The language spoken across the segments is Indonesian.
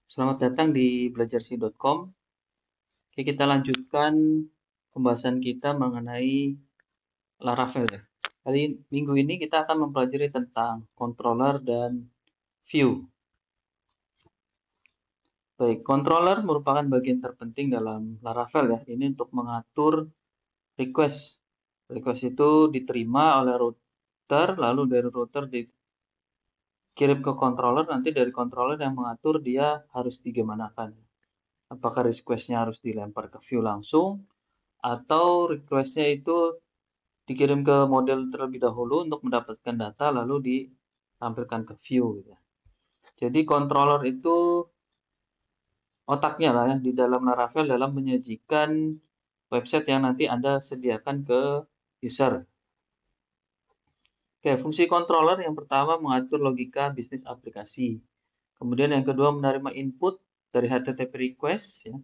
Selamat datang di belajarsi.com. Oke, kita lanjutkan pembahasan kita mengenai Laravel ya. Kali minggu ini kita akan mempelajari tentang controller dan view. Baik, controller merupakan bagian terpenting dalam Laravel ya. Ini untuk mengatur request. Request itu diterima oleh router, lalu dari router dikirim ke controller, nanti dari controller yang mengatur dia harus digimanakan. Apakah request-nya harus dilempar ke view langsung, atau request-nya itu dikirim ke model terlebih dahulu untuk mendapatkan data lalu ditampilkan ke view gitu. Jadi controller itu otaknya lah ya di dalam Laravel dalam menyajikan website yang nanti Anda sediakan ke user. Oke, fungsi controller yang pertama mengatur logika bisnis aplikasi. Kemudian yang kedua menerima input dari HTTP request ya.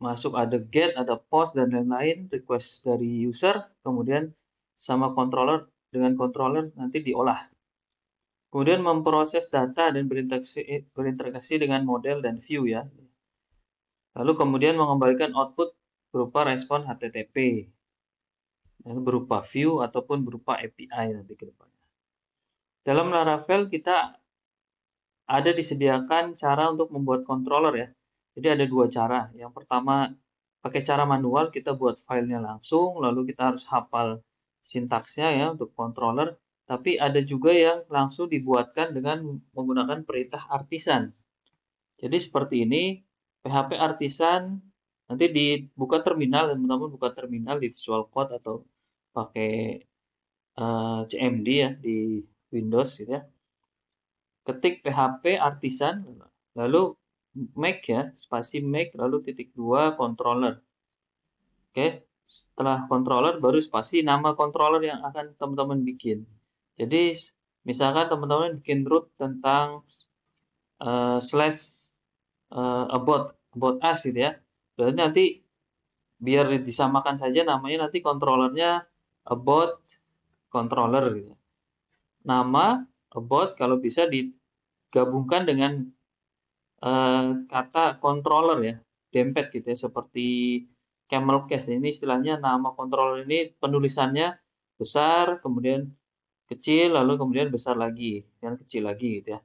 Masuk ada get, ada post dan lain-lain, request dari user, kemudian sama controller dengan controller nanti diolah. Kemudian memproses data dan berinteraksi dengan model dan view ya. Lalu kemudian mengembalikan output berupa respon HTTP, berupa view ataupun berupa API nanti ke depannya. Dalam Laravel kita ada disediakan cara untuk membuat controller ya. Jadi ada dua cara. Yang pertama pakai cara manual, kita buat filenya langsung, lalu kita harus hafal sintaksnya ya untuk controller. Tapi ada juga yang langsung dibuatkan dengan menggunakan perintah artisan. Jadi seperti ini, PHP artisan nanti dibuka terminal, teman-teman buka terminal di Visual Code atau pakai CMD ya di Windows gitu ya. Ketik PHP artisan, lalu make ya, spasi make, lalu titik 2 controller. Oke, setelah controller baru spasi nama controller yang akan teman-teman bikin. Jadi misalkan teman-teman bikin root tentang slash about us gitu ya. Berarti nanti biar disamakan saja namanya nanti controllernya about controller gitu. Nama about kalau bisa digabungkan dengan kata controller ya, dempet gitu ya, seperti camel case ini istilahnya nama controller ini penulisannya besar, kemudian kecil, lalu kemudian besar lagi, dan kecil lagi gitu ya.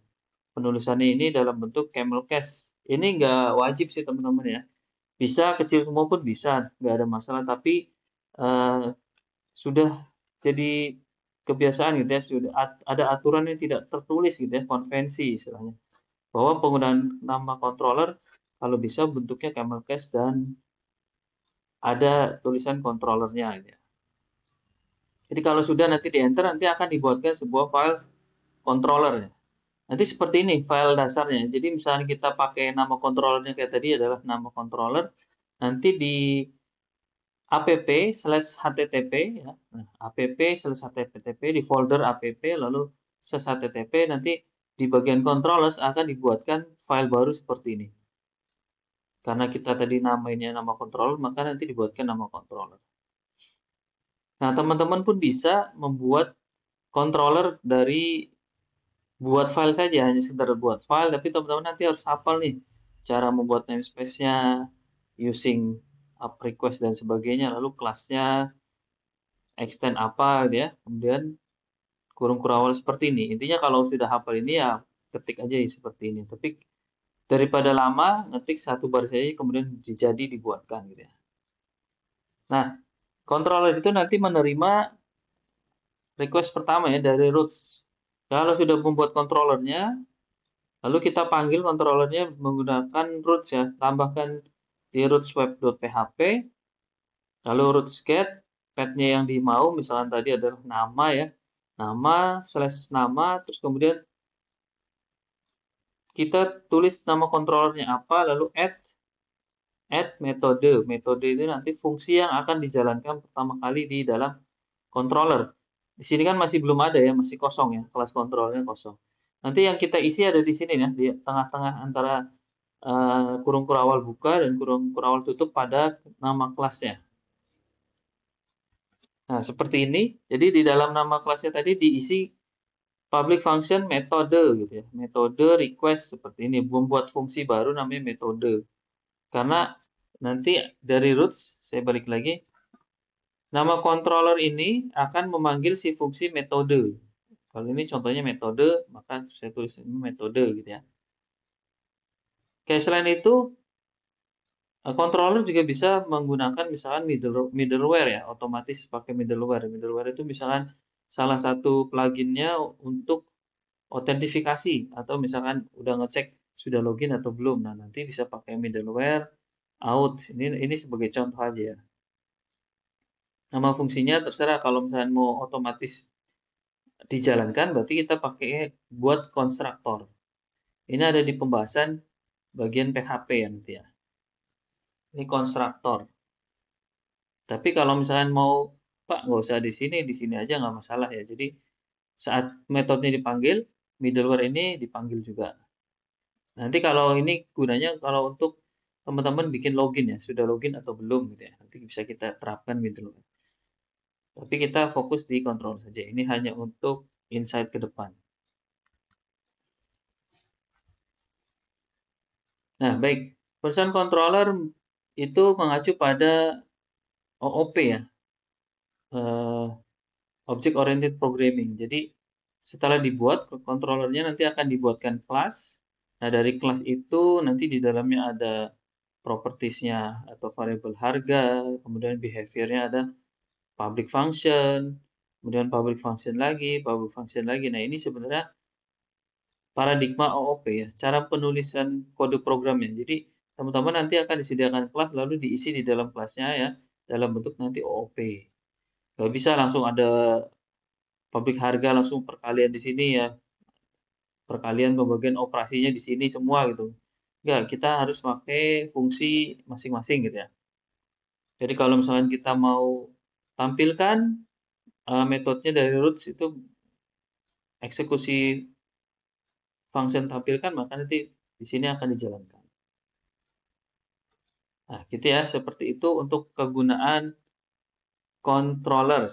Penulisannya ini dalam bentuk camel case. Ini nggak wajib sih teman-teman ya. Bisa kecil semua pun bisa, nggak ada masalah. Tapi eh, sudah jadi kebiasaan gitu ya, sudah ada aturan yang tidak tertulis gitu ya, konvensi istilahnya. Bahwa penggunaan nama controller kalau bisa bentuknya camel case dan ada tulisan controllernya gitu ya. Jadi kalau sudah nanti di enter nanti akan dibuatkan sebuah file controller ya. Nanti seperti ini file dasarnya. Jadi misalnya kita pakai nama controllernya kayak tadi adalah nama controller, nanti di app/http ya. Nah, app/http di folder app lalu /http nanti di bagian controllers akan dibuatkan file baru seperti ini. Karena kita tadi namanya nama controller, maka nanti dibuatkan nama controller. Nah, teman-teman pun bisa membuat controller dari buat file saja, hanya sekedar buat file, tapi teman-teman nanti harus hafal nih cara membuat namespace-nya, using up request dan sebagainya, lalu kelasnya extend apa gitu ya, kemudian kurung kurawal seperti ini. Intinya kalau sudah hafal ini ya ketik aja ya seperti ini. Tapi daripada lama ngetik satu baris saja kemudian jadi dibuatkan gitu ya. Nah, controller itu nanti menerima request pertama ya dari roots. Kalau sudah membuat controllernya, lalu kita panggil controllernya menggunakan roots ya, tambahkan di roots web.php, lalu roots get, path-nya yang dimau, misalnya tadi adalah nama ya, nama slash nama, terus kemudian kita tulis nama controllernya apa, lalu add metode. Metode itu nanti fungsi yang akan dijalankan pertama kali di dalam controller. Di sini kan masih belum ada ya, masih kosong ya, kelas controllernya kosong. Nanti yang kita isi ada di sini ya, di tengah-tengah antara kurung kurawal buka dan kurung kurawal tutup pada nama kelasnya. Nah, seperti ini. Jadi di dalam nama kelasnya tadi diisi public function metode gitu ya. Metode request seperti ini. Membuat fungsi baru namanya metode. Karena nanti dari roots, saya balik lagi, nama controller ini akan memanggil si fungsi metode. Kalau ini contohnya metode, maka saya tulis ini metode gitu ya. Oke, selain itu, controller juga bisa menggunakan misalkan middleware ya, otomatis pakai middleware. Middleware itu misalkan salah satu pluginnya untuk autentifikasi atau misalkan udah ngecek sudah login atau belum. Nah, nanti bisa pakai middleware out. Ini sebagai contoh aja ya. Nama fungsinya terserah kalau misalkan mau otomatis dijalankan berarti kita pakai buat konstruktor. Ini ada di pembahasan bagian PHP ya nanti ya. Ini konstruktor. Tapi kalau misalkan mau, Pak, nggak usah di sini aja nggak masalah ya. Jadi saat metodenya dipanggil, middleware ini dipanggil juga. Nanti kalau ini gunanya kalau untuk teman-teman bikin login ya, sudah login atau belum gitu ya. Nanti bisa kita terapkan middleware. Tapi kita fokus di control saja. Ini hanya untuk insight ke depan. Nah, baik. Version controller itu mengacu pada OOP ya, Object Oriented Programming. Jadi setelah dibuat, controllernya nanti akan dibuatkan kelas. Nah, dari kelas itu nanti di dalamnya ada propertiesnya atau variabel harga, kemudian behaviornya ada public function, kemudian public function lagi. Nah, ini sebenarnya paradigma OOP ya, cara penulisan kode programnya. Jadi teman-teman nanti akan disediakan kelas lalu diisi di dalam kelasnya ya, dalam bentuk nanti OOP. Gak bisa langsung ada public harga langsung perkalian di sini ya, perkalian pembagian operasinya di sini semua gitu. Enggak, kita harus pakai fungsi masing-masing gitu ya. Jadi kalau misalkan kita mau tampilkan metodenya dari roots itu eksekusi function tampilkan, maka nanti di sini akan dijalankan. Nah, gitu ya, seperti itu untuk kegunaan controller.